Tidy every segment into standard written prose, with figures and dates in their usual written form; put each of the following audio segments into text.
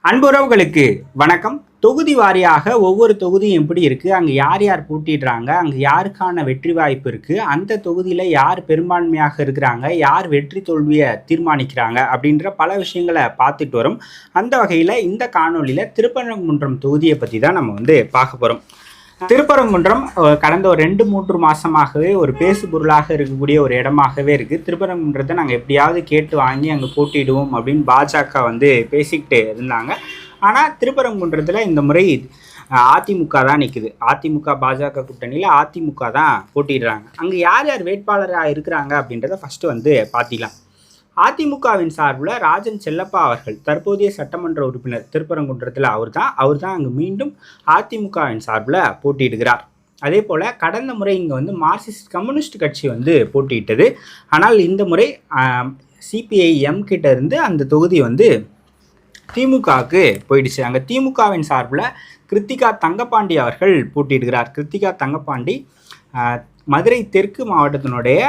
அன்புறவுகளுக்கு வணக்கம். தொகுதி வாரியாக ஒவ்வொரு தொகுதியும் எப்படி இருக்குது, அங்கே யார் யார் போட்டிடுறாங்க, அங்கே யாருக்கான வெற்றி வாய்ப்பு இருக்குது, அந்த தொகுதியில் யார் பெரும்பான்மையாக இருக்கிறாங்க, யார் வெற்றி தோல்வியை தீர்மானிக்கிறாங்க அப்படின்ற பல விஷயங்களை பார்த்துட்டு வரும். அந்த வகையில் இந்த காணொலியில் திருப்பரங்குன்றம் தொகுதியை பற்றி தான் நம்ம பார்க்க போகிறோம். திருப்பரங்குன்றம் கடந்த ஒரு 2-3 மாதமாகவே ஒரு பேசு பொருளாக இருக்கக்கூடிய ஒரு இடமாகவே இருக்குது. திருப்பரங்குன்றத்தை நாங்கள் எப்படியாவது கேட்டு வாங்கி அங்கே போட்டிடுவோம் அப்படின்னு பாஜக பேசிக்கிட்டு இருந்தாங்க. ஆனால் திருப்பரங்குன்றத்தில் இந்த முறை அதிமுக தான் நிற்குது. அதிமுக பாஜக கூட்டணியில் அதிமுக தான் போட்டிடுறாங்க. அங்கே யார் யார் வேட்பாளராக இருக்கிறாங்க அப்படின்றத ஃபஸ்ட்டு பார்த்திக்கலாம். அதிமுகவின் சார்பில் ராஜன் செல்லப்பா அவர்கள் தற்போதைய சட்டமன்ற உறுப்பினர் திருப்பரங்குன்றத்தில் அவர் தான் அங்கு மீண்டும் அதிமுகவின் சார்பில் போட்டியிடுகிறார். அதே போல் கடந்த முறை இங்கே மார்க்சிஸ்ட் கம்யூனிஸ்ட் கட்சி போட்டியிட்டது. ஆனால் இந்த முறை சிபிஐஎம் கிட்ட இருந்து அந்த தொகுதி திமுகவுக்கு போயிடுச்சு. அங்கே திமுகவின் சார்பில் கிருத்திகா தங்கப்பாண்டி அவர்கள் போட்டியிடுகிறார். கிருத்திகா தங்கப்பாண்டி மதுரை தெற்கு மாவட்டத்தினுடைய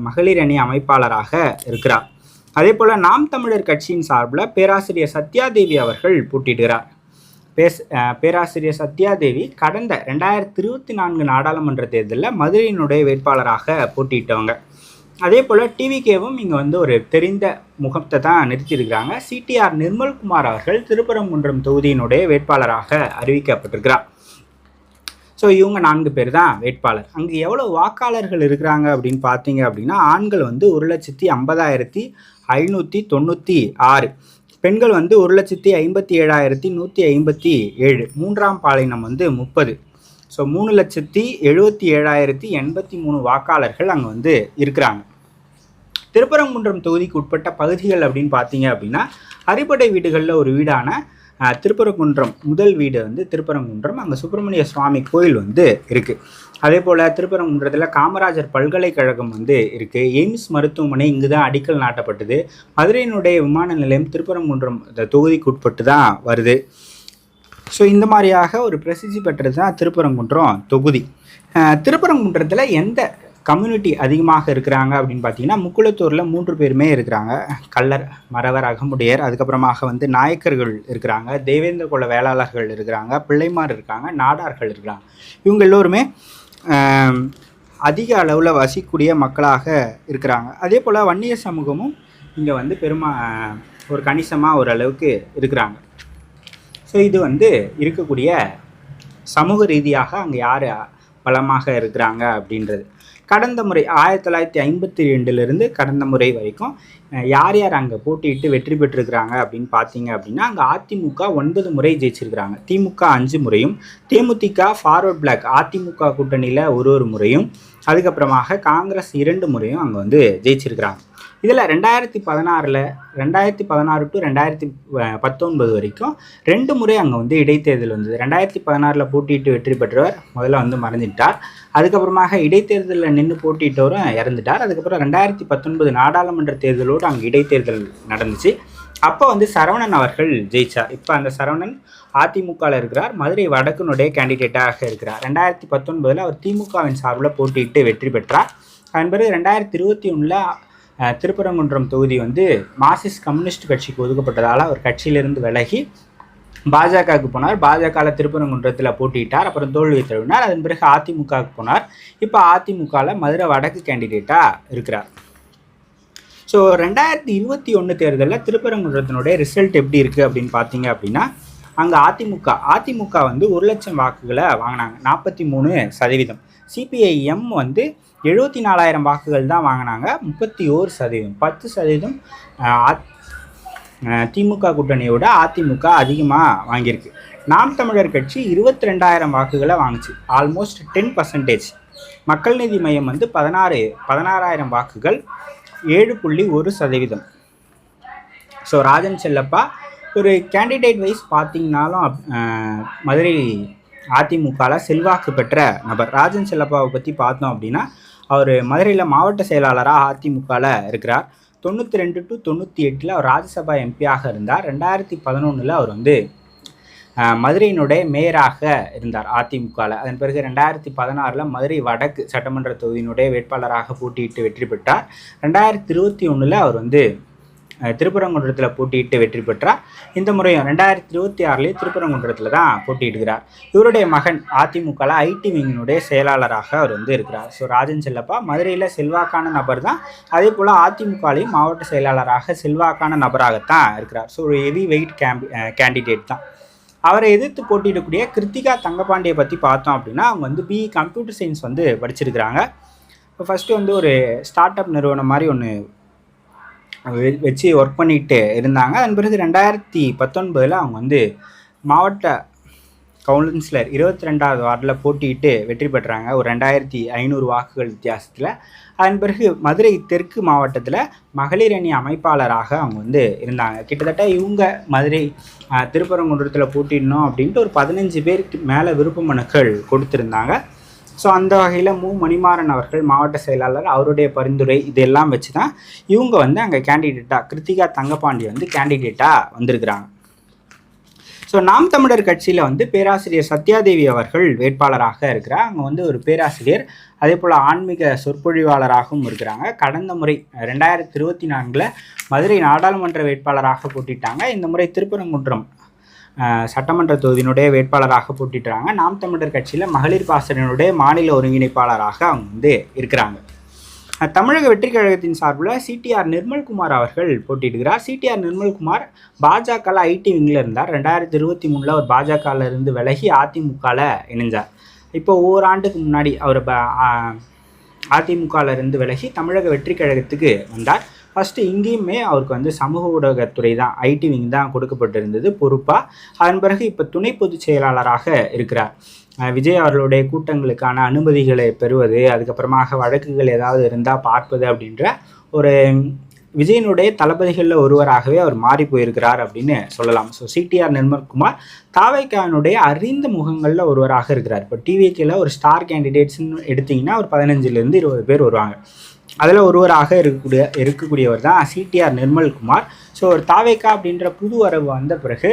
மகளிர் அணி அமைப்பாளராக இருக்கிறார். அதே போல் நாம் தமிழர் கட்சியின் சார்பில் பேராசிரியர் சத்யாதேவி அவர்கள் போட்டியிடுகிறார். பேராசிரியர் சத்யாதேவி கடந்த 2024 நாடாளுமன்ற தேர்தலில் மதுரையினுடைய வேட்பாளராக போட்டியிட்டவங்க. அதே போல் டிவிகேவும் இங்கே ஒரு தெரிந்த முகத்தை தான் நிறுத்தியிருக்கிறாங்க. சிடிஆர் நிர்மல்குமார் அவர்கள் திருப்பரங்குன்றம் தொகுதியினுடைய வேட்பாளராக அறிவிக்கப்பட்டிருக்கிறார். ஸோ இவங்க 4 பேர் தான் வேட்பாளர். அங்கே எவ்வளோ வாக்காளர்கள் இருக்கிறாங்க அப்படின்னு பார்த்தீங்க அப்படின்னா, ஆண்கள் 1,50,596, பெண்கள் 1,57,157, மூன்றாம் பாலினம் 30. ஸோ 3,77,083 வாக்காளர்கள் அங்கே இருக்கிறாங்க. திருப்பரங்குன்றம் தொகுதிக்கு உட்பட்ட பகுதிகள் அப்படின்னு பார்த்தீங்க அப்படின்னா, அறுபடை வீடுகளில் ஒரு வீடான திருப்பரங்குன்றம் முதல் வீடு திருப்பரங்குன்றம், அங்கே சுப்பிரமணிய சுவாமி கோயில் இருக்குது. அதே போல் திருப்பரங்குன்றத்தில் காமராஜர் பல்கலைக்கழகம் இருக்குது. எய்ம்ஸ் மருத்துவமனை இங்கு தான் அடிக்கல் நாட்டப்பட்டது. மதுரையினுடைய விமான நிலையம் திருப்பரங்குன்றம் தொகுதிக்கு உட்பட்டு தான் வருது. ஸோ இந்த மாதிரியாக ஒரு பிரசித்தி பெற்றது தான் திருப்பரங்குன்றம் தொகுதி. திருப்பரங்குன்றத்தில் எந்த கம்யூனிட்டி அதிகமாக இருக்கிறாங்க அப்படின்னு பார்த்தீங்கன்னா, முக்குளத்தூரில் 3 பேருமே இருக்கிறாங்க. கள்ளர், மறவர், அகமுடையர். அதுக்கப்புறமாக நாயக்கர்கள் இருக்கிறாங்க, தேவேந்திர குல வேளாளர்கள் இருக்கிறாங்க, பிள்ளைமார் இருக்காங்க, நாடார்கள் இருக்கிறாங்க. இவங்க எல்லோருமே அதிக அளவில் வசிக்கக்கூடிய மக்களாக இருக்கிறாங்க. அதே போல் வன்னியர் சமூகமும் இங்கே ஒரு கணிசமாக ஓரளவுக்கு இருக்கிறாங்க. ஸோ இது இருக்கக்கூடிய சமூக ரீதியாக அங்கே யார் பலமாக இருக்கிறாங்க அப்படின்றது. கடந்த முறை 1952 கடந்த முறை வரைக்கும் யார் யார் அங்கே போட்டியிட்டு வெற்றி பெற்றிருக்கிறாங்க அப்படின்னு பார்த்தீங்க அப்படின்னா, அங்கே அதிமுக 9 முறை ஜெயிச்சிருக்கிறாங்க, திமுக 5 முறையும், தேமுதிக ஃபார்வர்ட் பிளாக் அதிமுக கூட்டணியில் ஒரு முறையும், அதுக்கப்புறமாக காங்கிரஸ் 2 முறையும் அங்கே ஜெயிச்சிருக்கிறாங்க. இதில் 2016 to 2019 வரைக்கும் 2 முறை அங்கே இடைத்தேர்தல் வந்தது. 2016 போட்டியிட்டு வெற்றி பெற்றவர் முதல்ல மறைஞ்சிட்டார். அதுக்கப்புறமாக இடைத்தேர்தலில் நின்று போட்டியிட்டவரும் இறந்துட்டார். அதுக்கப்புறம் 2019 நாடாளுமன்ற தேர்தலோடு அங்கே இடைத்தேர்தல் நடந்துச்சு. அப்போ சரவணன் அவர்கள் ஜெயிச்சார். இப்போ அந்த சரவணன் அதிமுகவில் இருக்கிறார், மதுரை வடக்குனுடைய கேண்டிடேட்டாக இருக்கிறார். 2019 அவர் திமுகவின் சார்பில் போட்டியிட்டு வெற்றி பெற்றார். அதன் பிறகு 2021 திருப்பரங்குன்றம் தொகுதி மார்க்சிஸ்ட் கம்யூனிஸ்ட் கட்சிக்கு ஒதுக்கப்பட்டதால் அவர் கட்சியிலிருந்து விலகி பாஜகவுக்கு போனார். பாஜகவில் திருப்பரங்குன்றத்தில் போட்டியிட்டார், அப்புறம் தோல்வி தழுவினார். அதன் பிறகு அதிமுகவுக்கு போனார். இப்போ அதிமுகவில் மதுரை வடக்கு கேண்டிடேட்டாக இருக்கிறார். ஸோ 2021 தேர்தலில் திருப்பரங்குன்றத்தினுடைய ரிசல்ட் எப்படி இருக்குது அப்படின்னு பார்த்தீங்க அப்படின்னா, அங்கே அதிமுக 1,00,000 வாக்குகளை வாங்கினாங்க, 43%. சிபிஐஎம் 74,000 வாக்குகள் தான் வாங்கினாங்க, 31%. 10% திமுக கூட்டணியோட அதிமுக அதிகமாக வாங்கியிருக்கு. நாம் தமிழர் கட்சி 22,000 வாக்குகளை வாங்குச்சு, ஆல்மோஸ்ட் 10%. மக்கள் நீதி மையம் 16,000 வாக்குகள், 7.1%. ஸோ ராஜன் செல்லப்பா ஒரு கேண்டிடேட் வைஸ் பார்த்தீங்கன்னாலும் மதுரை அதிமுகவில் செல்வாக்கு பெற்ற நபர். ராஜன் செல்லப்பாவை பற்றி பார்த்தோம் அப்படின்னா, அவர் மதுரையில் மாவட்ட செயலாளராக அதிமுகவில் இருக்கிறார். 92 to 98 அவர் ராஜ்யசபா எம்பியாக இருந்தார். 2011 அவர் மதுரையினுடைய மேயராக இருந்தார் அதிமுகவில். அதன் பிறகு 2016 மதுரை வடக்கு சட்டமன்ற தொகுதியினுடைய வேட்பாளராக போட்டியிட்டு வெற்றி பெற்றார். 2021 அவர் திருப்பரங்குன்றத்தில் போட்டியிட்டு வெற்றி பெற்றார். இந்த முறையும் 2026 திருப்பரங்குன்றத்தில் தான் போட்டியிடுகிறார். இவருடைய மகன் அதிமுகவில் ஐடி விங்கினுடைய செயலாளராக அவர் வந்து இருக்கிறார். ஸோ ராஜன் செல்லப்பா மதுரையில் செல்வாக்கான நபர் தான். அதே போல் அதிமுகலையும் மாவட்ட செயலாளராக செல்வாக்கான நபராகத்தான் இருக்கிறார். ஸோ ஒரு ஹெவி வெயிட் கேண்டிடேட் தான். அவரை எதிர்த்து போட்டியிடக்கூடிய கிருத்திகா தங்கபாண்டியை பற்றி பார்த்தோம் அப்படின்னா, அவங்க வந்து பிஇ கம்ப்யூட்டர் சயின்ஸ் வந்து படிச்சிருக்கிறாங்க. இப்போ ஃபஸ்ட்டு வந்து ஒரு ஸ்டார்ட் அப் நிறுவனம் மாதிரி ஒன்று வச்சு ஒர்க் பண்ணிட்டு இருந்தாங்க. அதன் பிறகு 2019 அவங்க வந்து மாவட்ட கவுன்சிலர் 22வது வார்டில் போட்டியிட்டு வெற்றி பெற்றாங்க ஒரு 2500 வாக்குகள் வித்தியாசத்தில். அதன் பிறகு மதுரை தெற்கு மாவட்டத்தில் மகளிர் அணி அமைப்பாளராக அவங்க வந்து இருந்தாங்க. கிட்டத்தட்ட இவங்க மதுரை திருப்பரங்குன்றத்தில் போட்டிடணும் அப்படின்ட்டு ஒரு 15 பேருக்கு மேலே விருப்ப மனுக்கள் கொடுத்துருந்தாங்க. ஸோ அந்த வகையில் மணிமாறன் அவர்கள் மாவட்ட செயலாளர், அவருடைய பரிந்துரை இதெல்லாம் வச்சு தான் இவங்க வந்து அங்கே கேண்டிடேட்டாக கிருத்திகா தங்கபாண்டி வந்து கேண்டிடேட்டாக வந்திருக்கிறாங்க. ஸோ நாம் தமிழர் கட்சியில் வந்து பேராசிரியர் சத்யாதேவி அவர்கள் வேட்பாளராக இருக்கிறார். அவங்க வந்து ஒரு பேராசிரியர், அதே போல் ஆன்மீக சொற்பொழிவாளராகவும் இருக்கிறாங்க. கடந்த முறை 2024 மதுரை நாடாளுமன்ற வேட்பாளராக போட்டிட்டாங்க. இந்த முறை திருப்பரங்குன்றம் சட்டமன்ற தொகுதியினுடைய வேட்பாளராக போட்டிட்டுறாங்க. நாம் தமிழர் கட்சியில் மகளிர் பாசறையினுடைய மாநில ஒருங்கிணைப்பாளராக அவங்க வந்து இருக்கிறாங்க. தமிழக வெற்றி கழகத்தின் சார்பில் சிடிஆர் நிர்மல்குமார் அவர்கள் போட்டியிடுகிறார். சிடிஆர் நிர்மல்குமார் பாஜகவில் ஐடி விங்கில் இருந்தார். 2023 அவர் பாஜகவில் இருந்து விலகி அதிமுகவில் இணைஞ்சார். இப்போ ஓராண்டுக்கு முன்னாடி அவர் அதிமுகவில் இருந்து விலகி தமிழக வெற்றி கழகத்துக்கு வந்தார். ஃபஸ்ட்டு இங்கேயுமே அவருக்கு வந்து சமூக ஊடகத்துறை தான், ஐடி விங் தான் கொடுக்கப்பட்டிருந்தது பொறுப்பாக. அதன் பிறகு இப்போ துணை பொதுச் செயலாளராக இருக்கிறார். விஜய் அவர்களுடைய கூட்டங்களுக்கான அனுமதிகளை பெறுவது, அதுக்கப்புறமாக வழக்குகள் ஏதாவது இருந்தால் பார்ப்பது அப்படின்ற ஒரு விஜயனுடைய தளபதிகளில் ஒருவராகவே அவர் மாறி போயிருக்கிறார் அப்படின்னு சொல்லலாம். ஸோ சிடிஆர் நிர்மல்குமார் தாவேக்கானுடைய அறிந்த முகங்களில் ஒருவராக இருக்கிறார். இப்போ டிவிகேல ஒரு ஸ்டார் கேண்டிடேட்ஸ்ன்னு எடுத்திங்கன்னா ஒரு 15 to 20 பேர் வருவாங்க. அதில் ஒருவராக இருக்கக்கூடியவர் தான் சிடிஆர் நிர்மல்குமார். ஸோ ஒரு தாவேக்கா அப்படின்ற புது வரவு வந்த பிறகு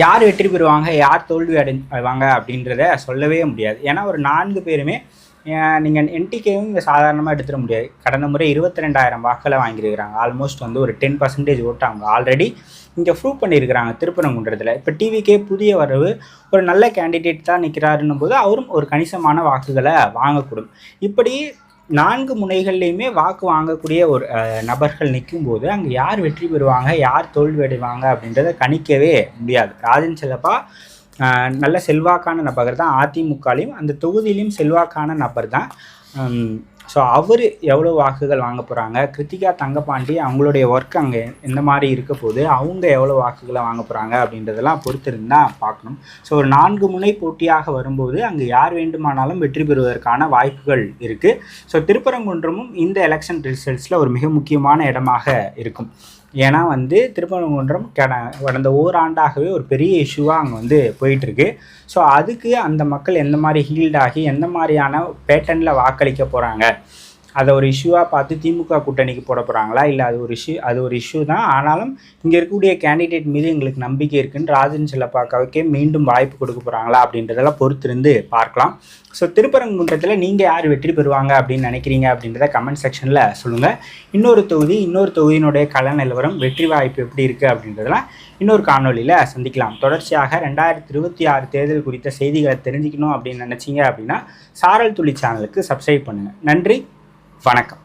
யார் வெற்றி பெறுவாங்க, யார் தோல்வி அடைவாங்க அப்படின்றத சொல்லவே முடியாது. ஏன்னா ஒரு 4 பேருமே நீங்கள் என்டிகேவும் இங்கே சாதாரணமாக எடுத்துட முடியாது. கடந்த முறை 22,000 வாக்களை வாங்கியிருக்கிறாங்க. ஆல்மோஸ்ட் வந்து ஒரு 10% ஓட்டு அவங்க ஆல்ரெடி இங்கே ப்ரூவ் பண்ணியிருக்கிறாங்க திருப்பரங்குன்றத்தில். இப்போ டிவிக்கே புதிய வரவு ஒரு நல்ல கேண்டிடேட் தான் நிற்கிறாருன்னும் போது அவரும் ஒரு கணிசமான வாக்குகளை வாங்கக்கூடும். இப்படி 4 முனைகள்லையுமே வாக்கு வாங்கக்கூடிய ஒரு நபர்கள் நிற்கும்போது அங்கே யார் வெற்றி பெறுவாங்க, யார் தோல்வி அடைவாங்க அப்படின்றத கணிக்கவே முடியாது. ராஜன் செல்லப்பா நல்ல செல்வாக்கான நபர் தான். அதிமுகலையும் அந்த தொகுதியிலையும் செல்வாக்கான நபர் தான். ஸோ அவர் எவ்வளோ வாக்குகள் வாங்க போகிறாங்க, கிருத்திகா தங்கபாண்டி அவங்களுடைய ஒர்க் அங்கே எந்த மாதிரி இருக்க போது, அவங்க எவ்வளோ வாக்குகளை வாங்க போகிறாங்க அப்படின்றதெல்லாம் பொறுத்திருந்தால் பார்க்கணும். ஸோ ஒரு 4 முனை போட்டியாக வரும்போது அங்கே யார் வேண்டுமானாலும் வெற்றி பெறுவதற்கான வாய்ப்புகள் இருக்குது. ஸோ திருப்பரங்குன்றமும் இந்த எலெக்ஷன் ரிசல்ட்ஸில் ஒரு மிக முக்கியமான இடமாக இருக்கும். ஏன்னா வந்து திருப்பரங்குன்றம் கடந்த ஓராண்டாகவே ஒரு பெரிய இஷ்யூவாக அங்கே வந்து போயிட்டுருக்கு. ஸோ அதுக்கு அந்த மக்கள் எந்த மாதிரி ஹீல்டாகி எந்த மாதிரியான பேட்டர்னில் வாக்களிக்க போகிறாங்க, அதை ஒரு இஷ்யூவாக பார்த்து திமுக கூட்டணிக்கு போட போகிறாங்களா, இல்லை அது ஒரு இஷ்யூ தான். ஆனாலும் இங்கே இருக்கக்கூடிய கேண்டிடேட் மீது எங்களுக்கு நம்பிக்கை இருக்குன்னு ராஜன் செல்லப்பாக்காவுக்கே மீண்டும் வாய்ப்பு கொடுக்க போகிறாங்களா அப்படின்றதெல்லாம் பொறுத்திருந்து பார்க்கலாம். ஸோ திருப்பரங்குன்றத்தில் நீங்கள் யார் வெற்றி பெறுவாங்க அப்படின்னு நினைக்கிறீங்க அப்படின்றத கமெண்ட் செக்ஷனில் சொல்லுங்கள். இன்னொரு தொகுதியினுடைய கள நிலவரம், வெற்றி வாய்ப்பு எப்படி இருக்குது அப்படின்றதெல்லாம் இன்னொரு காணொலியில் சந்திக்கலாம். தொடர்ச்சியாக 2026 தேர்தல் குறித்த செய்திகளை தெரிஞ்சுக்கணும் அப்படின்னு நினச்சிங்க அப்படின்னா சாரல் துளி சேனலுக்கு சப்ஸ்கிரைப் பண்ணுங்கள். நன்றி, வணக்கம்.